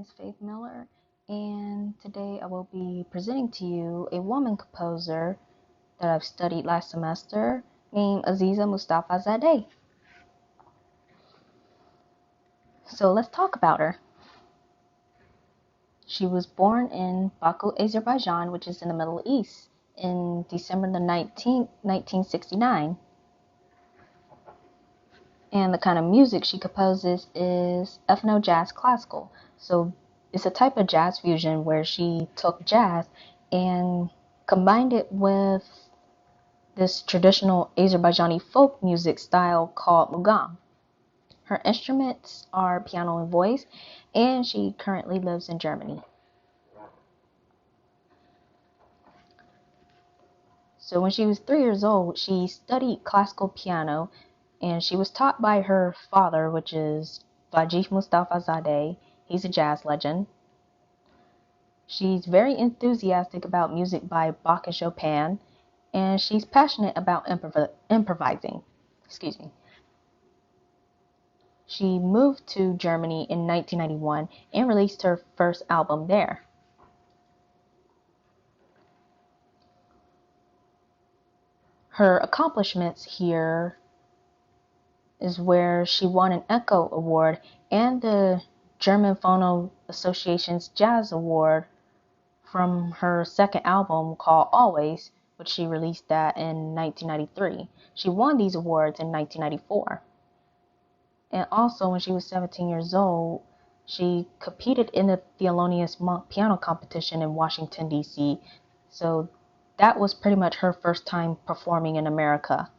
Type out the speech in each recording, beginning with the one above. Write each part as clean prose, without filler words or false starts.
is Faith Miller, and today I will be presenting to you a woman composer that I've studied last semester named Aziza Mustafa Zadeh. So let's talk about her. She was born in Baku, Azerbaijan, which is in the Middle East, in December the 19th, 1969. And the kind of music she composes is ethno jazz classical. So it's a type of jazz fusion where she took jazz and combined it with this traditional Azerbaijani folk music style called mugam. Her instruments are piano and voice, and she currently lives in Germany. So when she was 3 years old, she studied classical piano, and she was taught by her father, which is Vagif Mustafa Zadeh. He's a jazz legend. She's very enthusiastic about music by Bach and Chopin, and she's passionate about improvising. Excuse me. She moved to Germany in 1991 and released her first album there. Her accomplishments here is where she won an Echo Award and the German Phono Association's Jazz Award from her second album called Always, which she released that in 1993. She won these awards in 1994. And also when she was 17 years old, she competed in the Thelonious Monk piano competition in Washington, D.C. So that was pretty much her first time performing in America.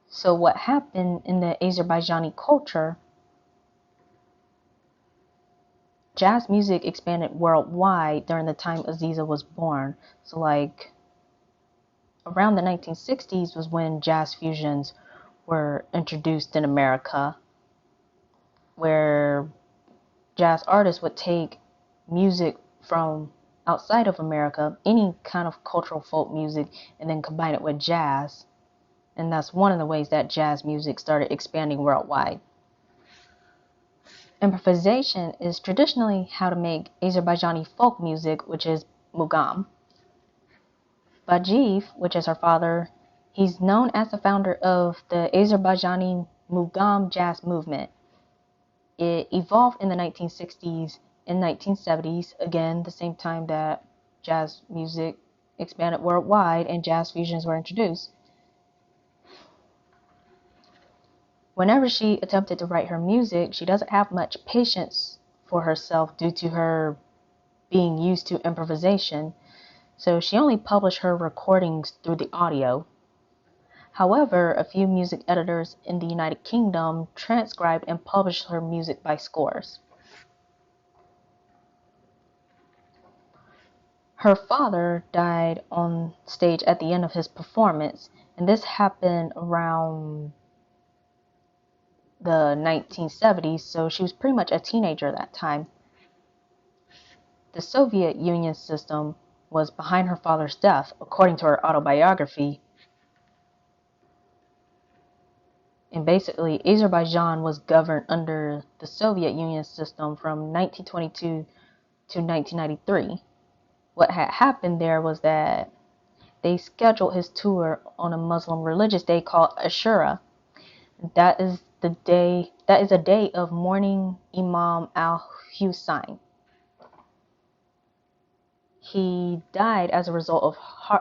So what happened in the Azerbaijani culture, jazz music expanded worldwide during the time Aziza was born. So like around the 1960s was when jazz fusions were introduced in America, where jazz artists would take music from outside of America, any kind of cultural folk music, and then combine it with jazz. And that's one of the ways that jazz music started expanding worldwide. Improvisation is traditionally how to make Azerbaijani folk music, which is mugam. Vagif, which is her father, he's known as the founder of the Azerbaijani mugam jazz movement. It evolved in the 1960s and 1970s, again, the same time that jazz music expanded worldwide and jazz fusions were introduced. Whenever she attempted to write her music, she doesn't have much patience for herself due to her being used to improvisation, so she only published her recordings through the audio. However, a few music editors in the United Kingdom transcribed and published her music by scores. Her father died on stage at the end of his performance, and this happened around the 1970s, so she was pretty much a teenager at that time. The Soviet Union system was behind her father's death, according to her autobiography. And basically, Azerbaijan was governed under the Soviet Union system from 1922 to 1993. What had happened there was that they scheduled his tour on a Muslim religious day called Ashura. That is a day of mourning Imam al-Hussein. He died as a result of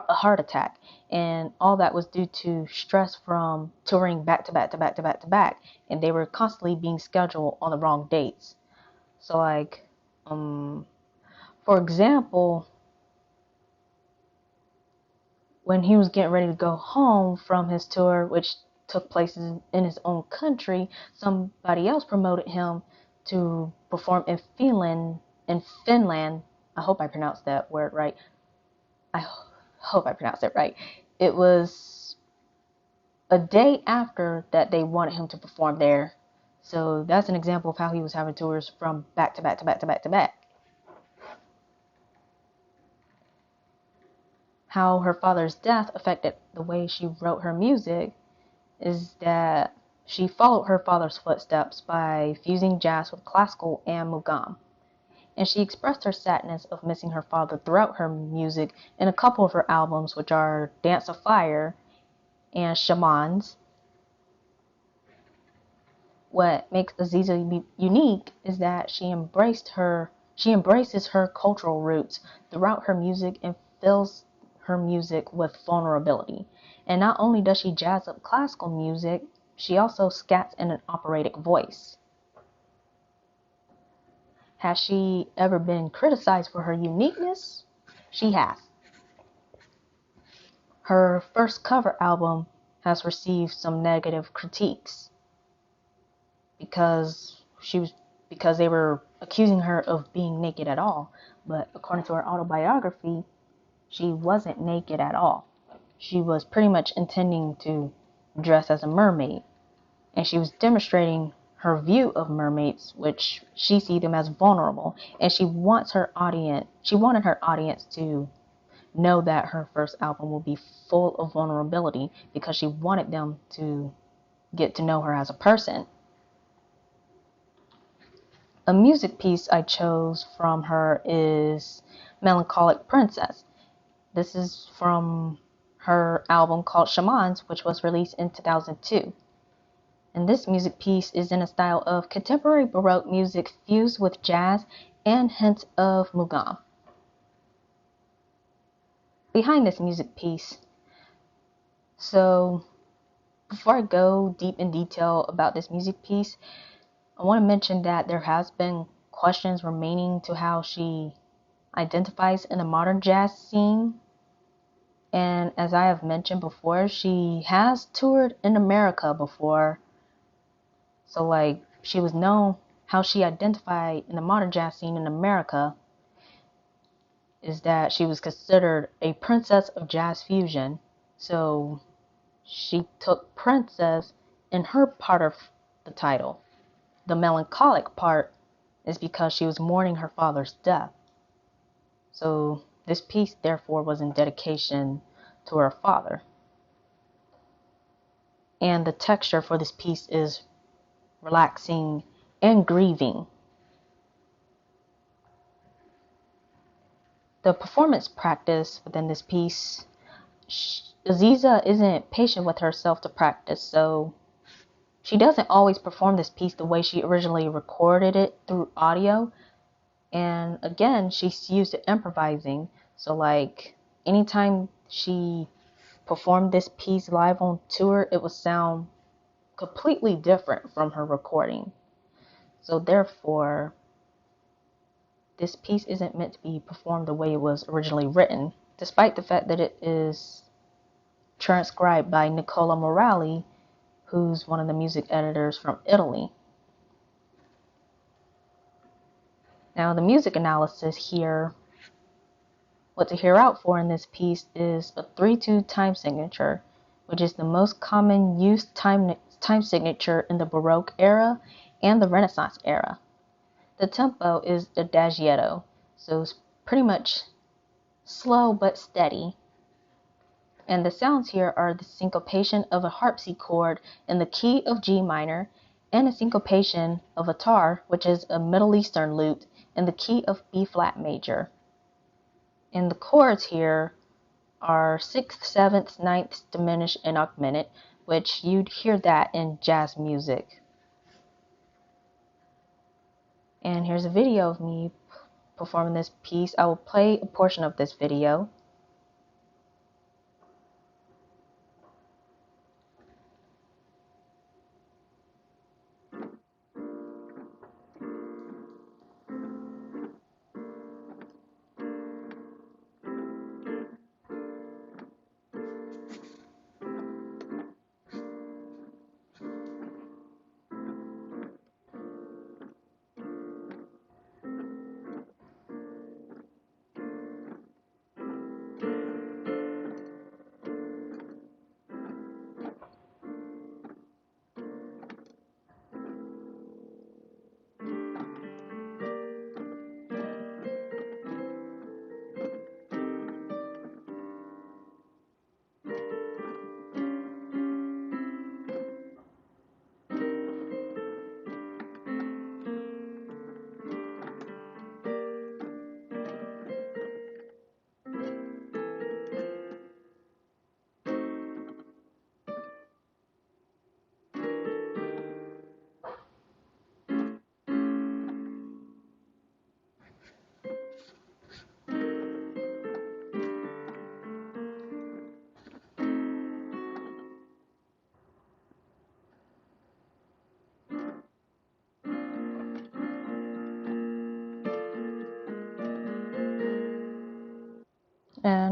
a heart attack, and all that was due to stress from touring back to back to back to back to back, and they were constantly being scheduled on the wrong dates. So like, for example, when he was getting ready to go home from his tour, which took place in his own country, somebody else promoted him to perform in Finland. I hope I pronounced that word right. I hope I pronounced it right. It was a day after that they wanted him to perform there. So that's an example of how he was having tours from back to back to back to back to back. How her father's death affected the way she wrote her music is that She followed her father's footsteps by fusing jazz with classical and mugam, and she expressed her sadness of missing her father throughout her music in a couple of her albums, which are Dance of Fire and Shamans. What makes Aziza unique is that she embraces her cultural roots throughout her music and fills her music with vulnerability. And not only does she jazz up classical music, she also scats in an operatic voice. Has she ever been criticized for her uniqueness? She has. Her first cover album has received some negative critiques because they were accusing her of being naked at all. But according to her autobiography, she wasn't naked at all. She was pretty much intending to dress as a mermaid, and she was demonstrating her view of mermaids, which she sees them as vulnerable, and she wanted her audience to know that her first album will be full of vulnerability because she wanted them to get to know her as a person. A music piece I chose from her is Melancholic Princess. This is from her album called Shamans, which was released in 2002. And this music piece is in a style of contemporary Baroque music fused with jazz and hints of mugam. Behind this music piece. So, before I go deep in detail about this music piece, I want to mention that there has been questions remaining to how she identifies in the modern jazz scene. And as I have mentioned before, she has toured in America before. So like she was known, how she identified in the modern jazz scene in America is that she was considered a princess of jazz fusion. So she took princess in her part of the title. The melancholic part is because she was mourning her father's death. So this piece therefore was in dedication to her father. And the texture for this piece is relaxing and grieving. The performance practice within this piece, Aziza isn't patient with herself to practice, so she doesn't always perform this piece the way she originally recorded it through audio. And again, she's used to improvising, so like anytime she performed this piece live on tour, it would sound completely different from her recording. So therefore, this piece isn't meant to be performed the way it was originally written, despite the fact that it is transcribed by Nicola Morali, who's one of the music editors from Italy. Now, the music analysis here, what to hear out for in this piece is a 3/2 time signature, which is the most common used time signature in the Baroque era and the Renaissance era. The tempo is adagietto, so it's pretty much slow but steady. And the sounds here are the syncopation of a harpsichord in the key of G minor and a syncopation of a tar, which is a Middle Eastern lute, in the key of B flat major. And the chords here are 6th, 7th, 9th, diminished, and augmented, which you'd hear that in jazz music. And here's a video of me performing this piece. I will play a portion of this video.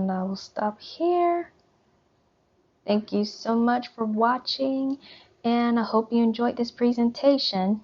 and I will stop here. Thank you so much for watching, and I hope you enjoyed this presentation.